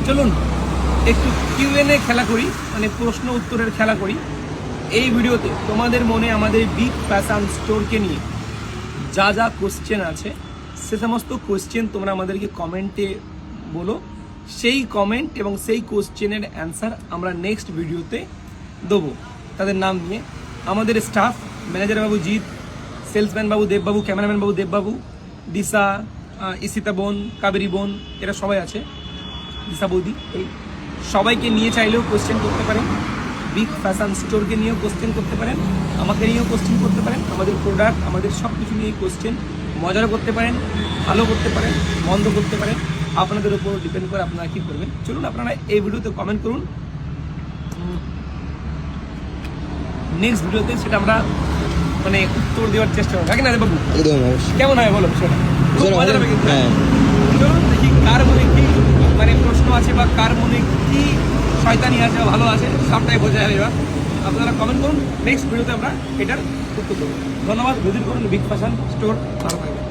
চলুন একটু কিউএনএ খেলা করি, মানে প্রশ্ন উত্তরের খেলা করি। এই ভিডিওতে তোমাদের মনে আমাদের বিগ ফ্যাশন স্টোরকে নিয়ে যা যা কোশ্চেন আছে সে সমস্ত কোশ্চেন তোমরা আমাদেরকে কমেন্টে বলো। সেই কমেন্ট এবং সেই কোশ্চেনের অ্যান্সার আমরা নেক্সট ভিডিওতে দেবো তাদের নাম নিয়ে। আমাদের স্টাফ, ম্যানেজার বাবু জিৎ, সেলসম্যান বাবু দেববাবু, ক্যামেরাম্যান বাবু দেববাবু, দিশা, ইসিতা বোন, কাবেরী বোন, এরা সবাই আছে, দিশা বৌদি, এই সবাইকে নিয়ে চাইলেও কোশ্চেন করতে পারেন। বিগ ফ্যাশন স্টোরকে নিয়েও কোশ্চেন করতে পারেন, আমাকে নিয়েও কোশ্চেন করতে পারেন। আমাদের প্রোডাক্ট, আমাদের সব কিছু নিয়ে কোশ্চেন মজার করতে পারেন, ভালো করতে পারেন, মন্দ করতে পারেন। আপনাদের উপর ডিপেন্ড করে আপনারা কী করবেন। চলুন আপনারা এই ভিডিওতে কমেন্ট করুন, নেক্সট ভিডিওতে সেটা আমরা মানে উত্তর দেওয়ার চেষ্টা করবো, নাকি না বাবু? কেমন হয় বলো সেটা? খুব মজা হবে কিন্তু। চলুন দেখি কার মনে কি মানে প্রশ্ন আছে বা কার মনে কি শয়তানি আছে বা ভালো আছে, সবটাই বোঝা যাবে। এবার আপনারা কমেন্ট করুন, নেক্সট ভিডিওতে আমরা এটার উত্তর দেবো। ধন্যবাদ। ভিজিট করুন বিগ ফ্যাশন স্টোর। ভালো থাকবেন।